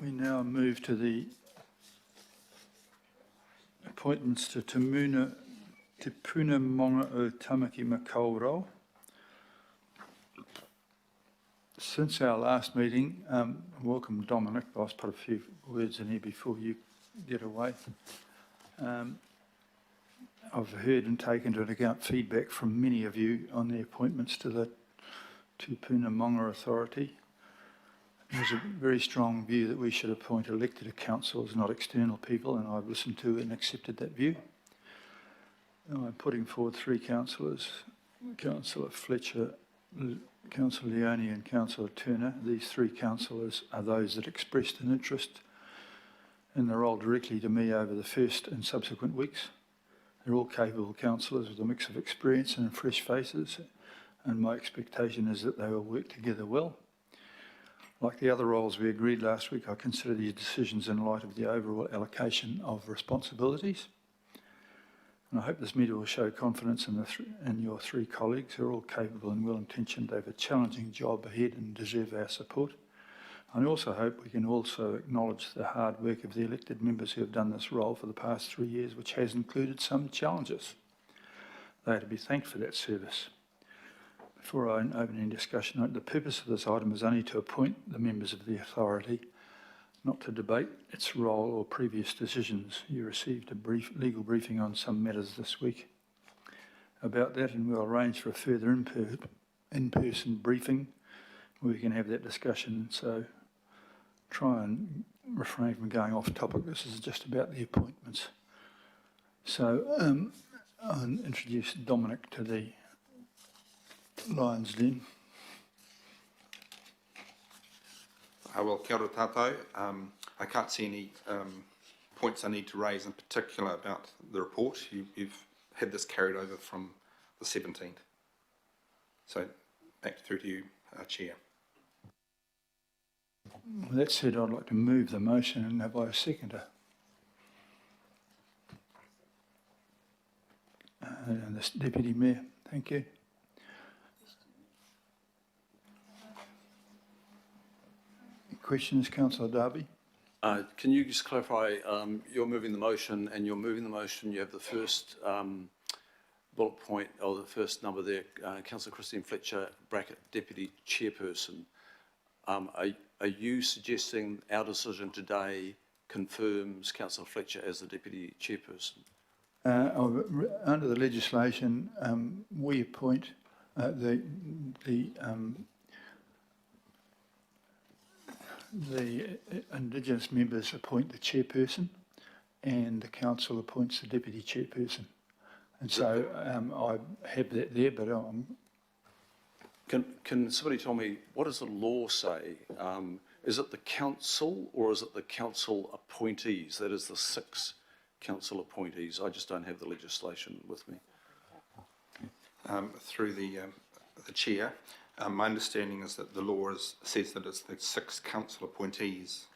We now move to the appointments to Te Puna Monga o Tamaki Makaurau. Since our last meeting, welcome Dominic, I'll put a few words in here before you get away. I've heard and taken into account feedback from many of you on the appointments to the Te Puna Monga Authority. There's a very strong view that we should appoint elected councillors, not external people, and I've listened to and accepted that view. And I'm putting forward three councillors, Councillor Fletcher, Councillor Leone and Councillor Turner. These three councillors are those that expressed an interest in the role directly to me over the first and subsequent weeks. They're all capable councillors with a mix of experience and fresh faces, and my expectation is that they will work together well. Like the other roles we agreed last week, I consider these decisions in light of the overall allocation of responsibilities. And I hope this meeting will show confidence in your three colleagues who are all capable and well-intentioned. They have a challenging job ahead and deserve our support. I also hope we can also acknowledge the hard work of the elected members who have done this role for the past 3 years, which has included some challenges. They are to be thanked for that service. Before I open any discussion, the purpose of this item is only to appoint the members of the authority, not to debate its role or previous decisions. You received a legal briefing on some matters this week about that, and we'll arrange for a further in-person briefing where we can have that discussion. So try and refrain from going off topic. This is just about the appointments. So I'll introduce Dominic to the Lions Den. Well, kia ora tātou. I can't see any points I need to raise in particular about the report. You've had this carried over from the 17th. So back through to you, Chair. Well, that said, I'd like to move the motion and have a seconder. And the Deputy Mayor, thank you. Questions, Councillor Darby? Can you just clarify, you're moving the motion, and you're moving the motion, you have the first bullet point, or the first number there, Councillor Christine Fletcher, bracket Deputy Chairperson. Are you suggesting our decision today confirms Councillor Fletcher as the Deputy Chairperson? Under the legislation, we appoint the Indigenous members appoint the chairperson, and the council appoints the deputy chairperson. And so I have that there, but Can somebody tell me, what does the law say? Is it the council or is it the council appointees? That is the 6 council appointees. I just don't have the legislation with me. Through the chair, my understanding is that the law says that it's the 6 council appointees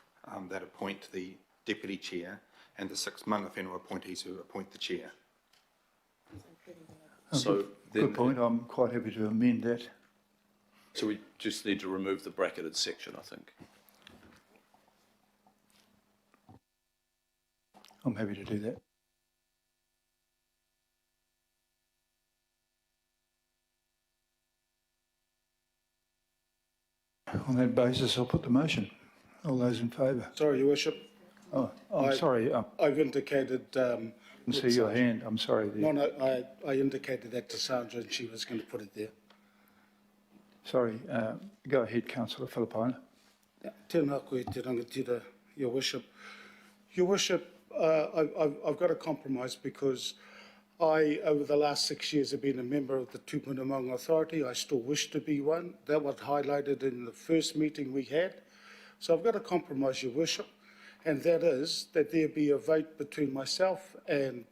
that appoint the deputy chair, and the 6 mana whenua appointees who appoint the chair. So good point. I'm quite happy to amend that. So we just need to remove the bracketed section, I think. I'm happy to do that. On that basis, I'll put the motion. All those in favour? Sorry, Your Worship. Oh, I'm sorry. I've indicated... I can see your hand. I'm sorry. No, I indicated that to Sandra and she was going to put it there. Sorry. Go ahead, Councillor Filipaina. Tēnā koe te rangatira, Your Worship. Your Worship, I've got a compromise because over the last 6 years, have been a member of the Te Puna Monga Authority. I still wish to be one. That was highlighted in the first meeting we had. So I've got a compromise, Your Worship, and that is that there be a vote between myself and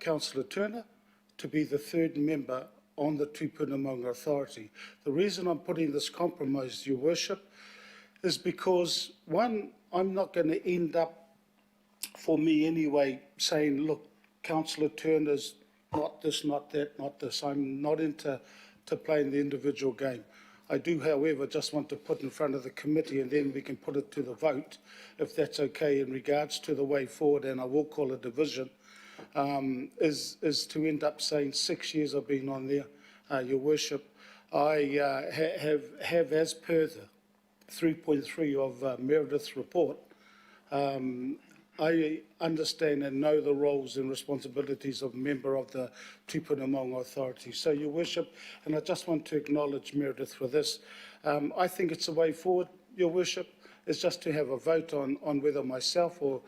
Councillor Turner to be the 3rd member on the Te Puna Monga Authority. The reason I'm putting this compromise, Your Worship, is because, one, I'm not going to end up, for me anyway, saying, look, Councillor Turner's not this, not that, not this. I'm not into playing the individual game. I do, however, just want to put in front of the committee, and then we can put it to the vote, if that's okay, in regards to the way forward, and I will call a division, is to end up saying 6 years I've been on there, Your Worship. I have, as per the 3.3 of Meredith's report, I understand and know the roles and responsibilities of member of the Tupuna Authority. So, Your Worship, and I just want to acknowledge Meredith for this, I think it's a way forward, Your Worship, is just to have a vote on whether myself or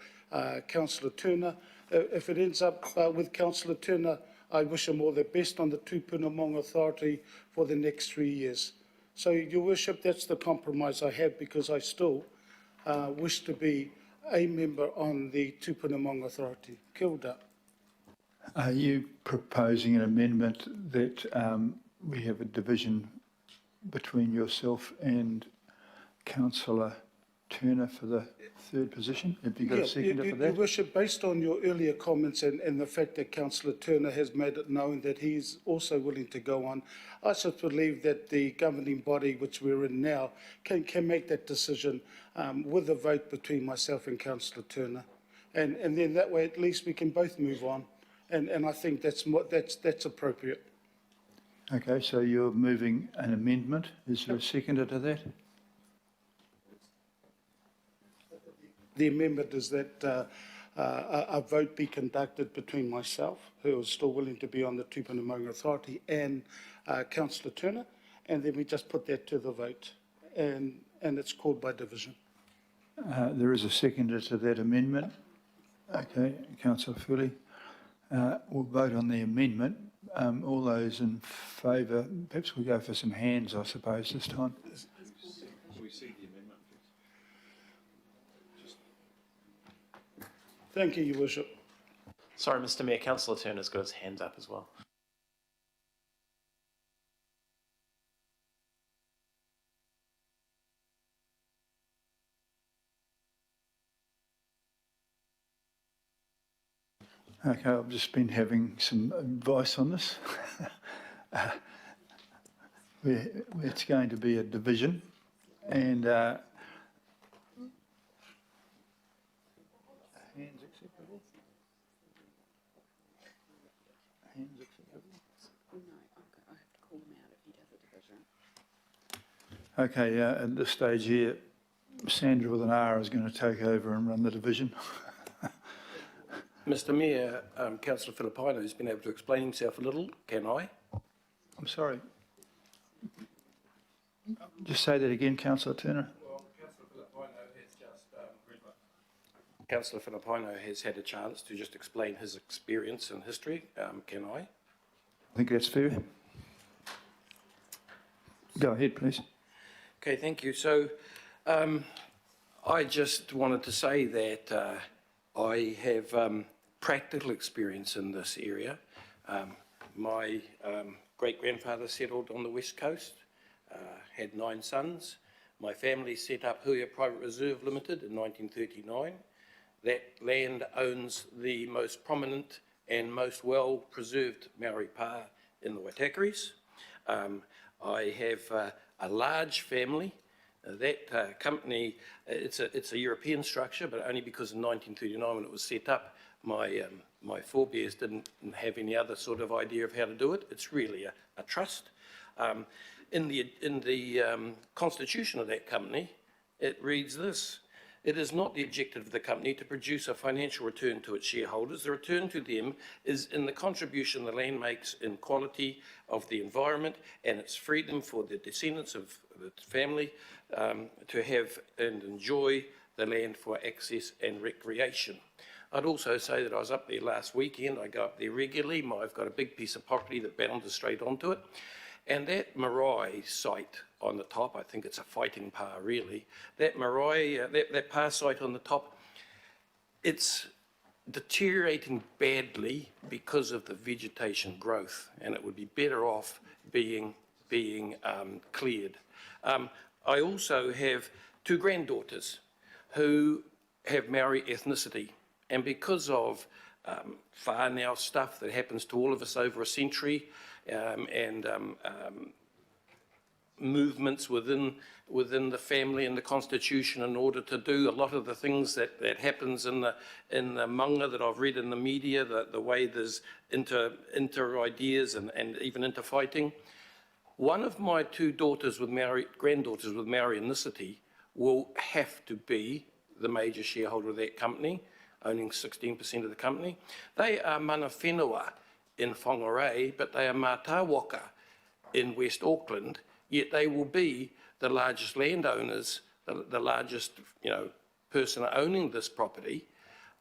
Councillor Turner, if it ends up with Councillor Turner, I wish him all the best on the Tupuna Authority for the next 3 years. So, Your Worship, that's the compromise I have, because I still wish to be a member on the Tupuna Authority. Kia ora. Are you proposing an amendment that we have a division between yourself and Councillor Turner for the third position? Have you got a seconder for Your that? Worship, based on your earlier comments and the fact that Councillor Turner has made it known that he is also willing to go on, I just believe that the governing body, which we're in now, can make that decision with a vote between myself and Councillor Turner. And then that way, at least we can both move on. And I think that's appropriate. Okay, so you're moving an amendment. Is there a seconder to that? The amendment is that a vote be conducted between myself, who is still willing to be on the Tupuna Authority, and Councillor Turner, and then we just put that to the vote, and it's called by division. There is a seconder to that amendment. Okay, Councillor Fully. We'll vote on the amendment. All those in favour, perhaps we'll go for some hands, I suppose, this time. Thank you, Your Worship. Sorry, Mr. Mayor, Councillor Turner's got his hand up as well. Okay, I've just been having some advice on this. It's going to be a division, and hands acceptable? Hands acceptable? No, I have to call him out if he does a division. Okay, at this stage here, Sandra with an R is going to take over and run the division. Mr Mayor, Councillor Filipaino has been able to explain himself a little. Can I? I'm sorry. Just say that again, Councillor Turner. Well, Councillor Filipaino has had a chance to just explain his experience and history. Can I? I think that's fair. Go ahead, please. Okay, thank you. So I just wanted to say that I have practical experience in this area. My great-grandfather settled on the West Coast, had 9 sons. My family set up Huia Private Reserve Limited in 1939. That land owns the most prominent and most well-preserved Maori pa in the Waitakeris. I have a large family. That company, it's a European structure, but only because in 1939 when it was set up, my forebears didn't have any other sort of idea of how to do it. It's really a trust. In the constitution of that company, it reads this: it is not the objective of the company to produce a financial return to its shareholders. The return to them is in the contribution the land makes in quality of the environment and its freedom for the descendants of the family to have and enjoy the land for access and recreation. I'd also say that I was up there last weekend. I go up there regularly. I've got a big piece of property that bounds straight onto it. And that marae site on the top, I think it's a fighting pa really, that marae, that pa site on the top, it's deteriorating badly because of the vegetation growth, and it would be better off being cleared. I also have 2 granddaughters who have Maori ethnicity, and because of whānau stuff that happens to all of us over a century, and movements within the family and the constitution in order to do a lot of the things that happens in the manga that I've read in the media, the way there's inter ideas and even interfighting. One of my two granddaughters with Maori ethnicity will have to be the major shareholder of that company, owning 16% of the company. They are mana whenua in Whangarei, but they are mātāwaka in West Auckland, yet they will be the largest landowners, the largest, person owning this property.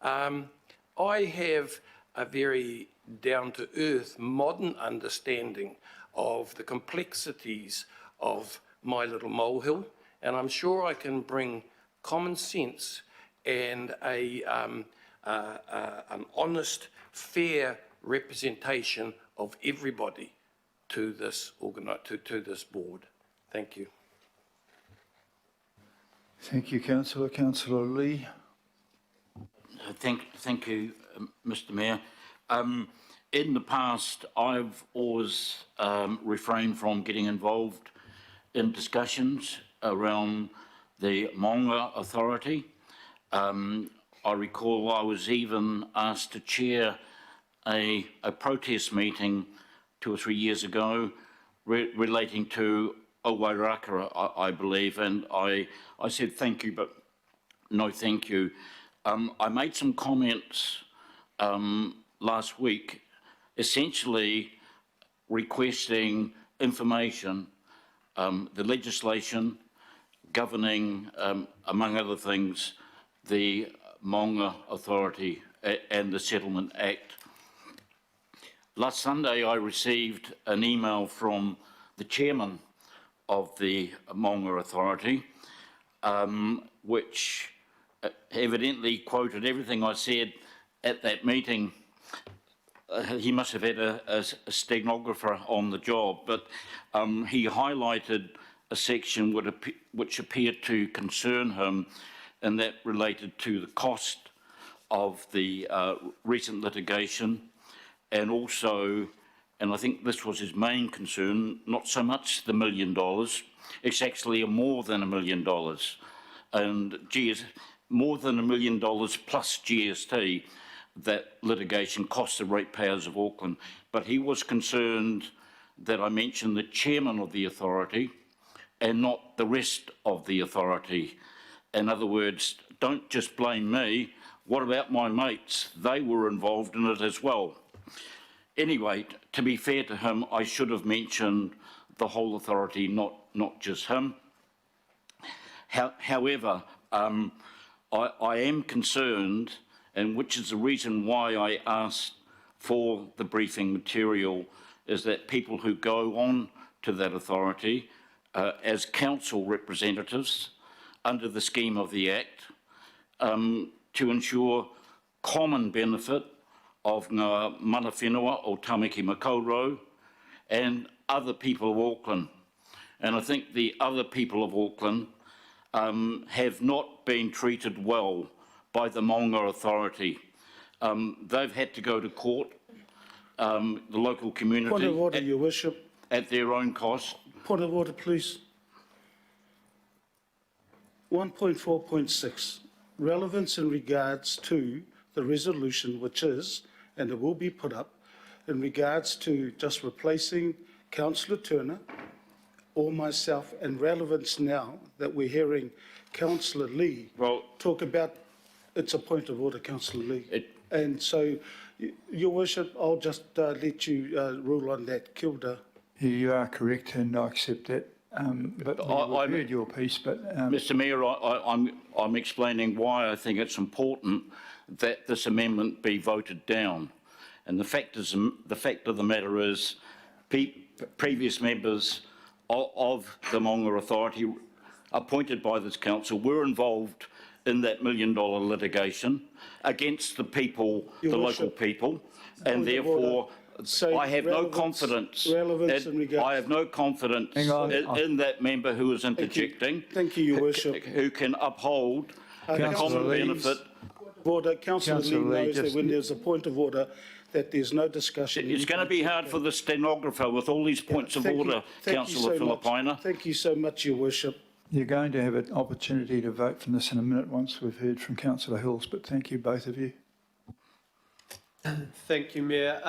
I have a very down-to-earth, modern understanding of the complexities of my little molehill, and I'm sure I can bring common sense and an honest, fair representation of everybody to this board. Thank you. Thank you, Councillor. Councillor Lee. Thank you, Mr. Mayor. In the past, I've always refrained from getting involved in discussions around the Maunga Authority. I recall I was even asked to chair a protest meeting 2 or 3 years ago relating to Owairaka, I believe, and I said thank you, but no thank you. I made some comments last week, essentially requesting information, the legislation governing, among other things, the Maunga Authority and the Settlement Act. Last Sunday, I received an email from the chairman of the Maunga Authority, which evidently quoted everything I said at that meeting. He must have had a stenographer on the job, but he highlighted a section which appeared to concern him, and that related to the cost of the recent litigation, and also, and I think this was his main concern, not so much the $1 million, it's actually more than $1 million, and more than $1 million plus GST that litigation cost the ratepayers of Auckland. But he was concerned that I mentioned the chairman of the authority and not the rest of the authority. In other words, don't just blame me. What about my mates? They were involved in it as well. Anyway, to be fair to him, I should have mentioned the whole authority, not just him. However, I am concerned, and which is the reason why I asked for the briefing material, is that people who go on to that authority as council representatives under the scheme of the Act to ensure common benefit of ngā mana whenua o Tamaki Makaurau and other people of Auckland. And I think the other people of Auckland have not been treated well by the Maunga Authority. They've had to go to court, the local community. Point of order, Your Worship. At their own cost. Point of order, please. 1.4.6, relevance in regards to the resolution, which is, and it will be put up, in regards to just replacing Councillor Turner or myself, and relevance now that we're hearing Councillor Lee talk about. It's a point of order, Councillor Lee. And so, Your Worship, I'll just let you rule on that. Kia ora. You are correct, and I accept that. But I heard your piece. But Mr. Mayor, I'm explaining why I think it's important that this amendment be voted down. And the fact of the matter is, previous members of the Maunga Authority appointed by this council were involved in that $1 million litigation against the people, the local people, and therefore I have no confidence. I have no confidence in that member who is interjecting. Thank you, Your Worship. Who can uphold the common benefit Order, Councillor Councillor Lee Lee, knows that just- when there's a point of order, that there's no discussion. It's going to be hard for the stenographer with all these points of Thank you- order, thank you councillor so much. Filipaina. Thank you so much, Your Worship. You're going to have an opportunity to vote from this in a minute once we've heard from Councillor Hills, but thank you, both of you. Thank you, Mayor.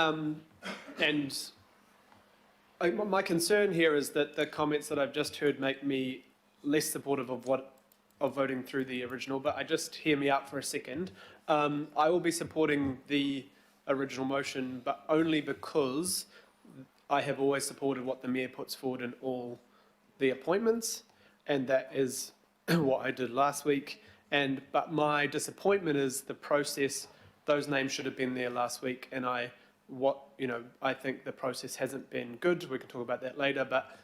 My concern here is that the comments that I've just heard make me less supportive of voting through the original, but just hear me out for a second. I will be supporting the original motion, but only because I have always supported what the Mayor puts forward in all the appointments, and that is what I did last week. But my disappointment is the process. Those names should have been there last week, and I think the process hasn't been good. We can talk about that later, but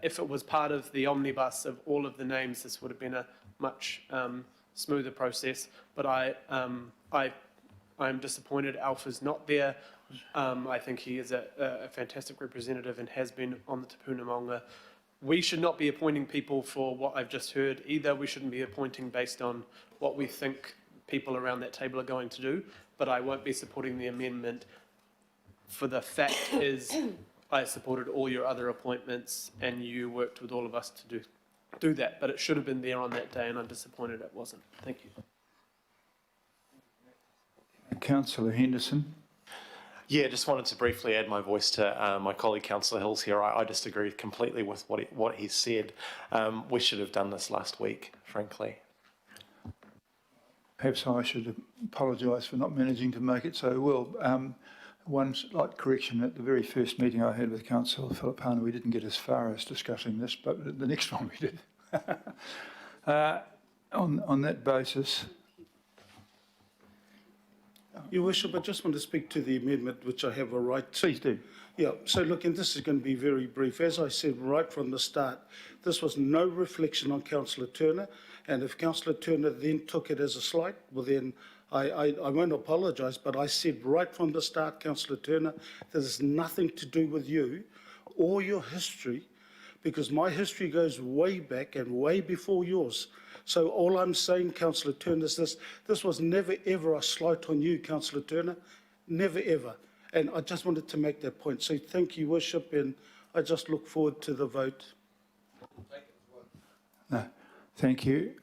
if it was part of the omnibus of all of the names, this would have been a much smoother process. But I'm disappointed Alpha's not there. I think he is a fantastic representative and has been on the Te Puna Maunga. We should not be appointing people for what I've just heard either. We shouldn't be appointing based on what we think people around that table are going to do. But I won't be supporting the amendment. For the fact is, I supported all your other appointments and you worked with all of us to do that. But it should have been there on that day and I'm disappointed it wasn't. Thank you. Councillor Henderson. Yeah, just wanted to briefly add my voice to my colleague Councillor Hills here. I just agree completely with what he said. We should have done this last week, frankly. Perhaps I should apologise for not managing to make it so well. One slight correction, at the very first meeting I had with Councillor Filipaina, we didn't get as far as discussing this, but the next one we did. On that basis, Your Worship, I just want to speak to the amendment, which I have a right to. please do. Yeah, so look, and this is going to be very brief. As I said right from the start, this was no reflection on Councillor Turner, and if Councillor Turner then took it as a slight, well then I won't apologise, but I said right from the start, Councillor Turner, that there's nothing to do with you or your history, because my history goes way back and way before yours. So all I'm saying, Councillor Turner, is this was never ever a slight on you, Councillor Turner, never ever. And I just wanted to make that point. So thank you, Worship, and I just look forward to the vote. No, thank you.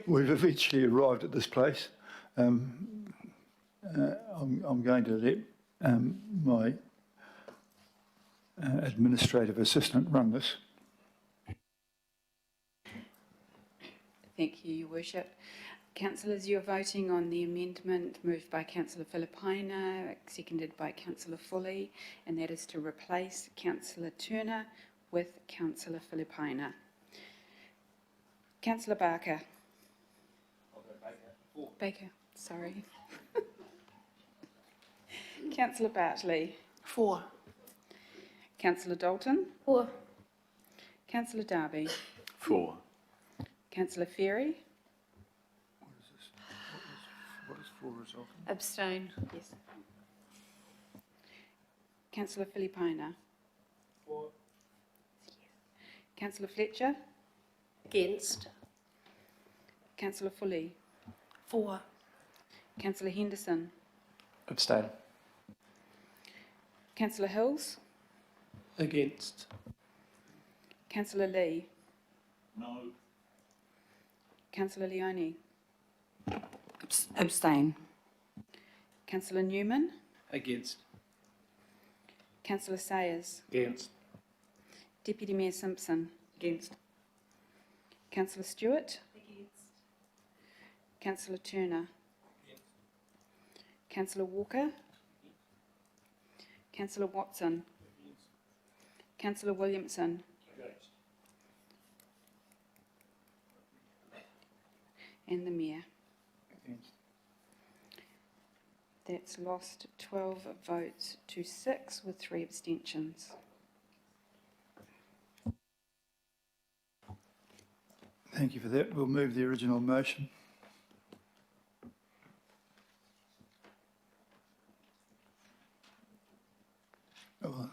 We've eventually arrived at this place. I'm going to let my administrative assistant run this. Thank you, Your Worship. Councillors, you're voting on the amendment moved by Councillor Filipaina, seconded by Councillor Foley, and that is to replace Councillor Turner with Councillor Filipaina. Councillor Barker. Baker, sorry. Councillor Bartley. 4. Councillor Dalton. 4. Councillor Darby. 4. Councillor Ferry. What is full result? Abstain. Yes. Councillor Filipaina. 4. Councillor Fletcher. Against. Councillor Foley. 4. Councillor Henderson. Abstain. Councillor Hills. Against. Councillor Lee. No. Councillor Leone. Abstain. Councillor Newman. Against. Councillor Sayers. Against. Deputy Mayor Simpson. Against. Councillor Stewart. Against. Councillor Turner. Councillor Walker. Councillor Watson. Councillor Williamson. And the Mayor. That's lost 12 votes to 6 with 3 abstentions. Thank you for that. We'll move the original motion. Well,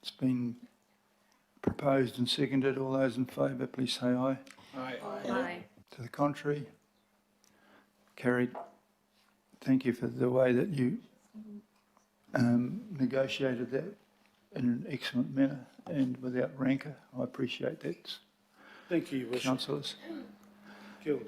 it's been proposed and seconded. All those in favour, please say aye. Aye. Aye. To the contrary? Carried. Thank you for the way that you negotiated that in an excellent manner and without rancour. I appreciate that, Thank you, Your Worship. councillors. Kia ora.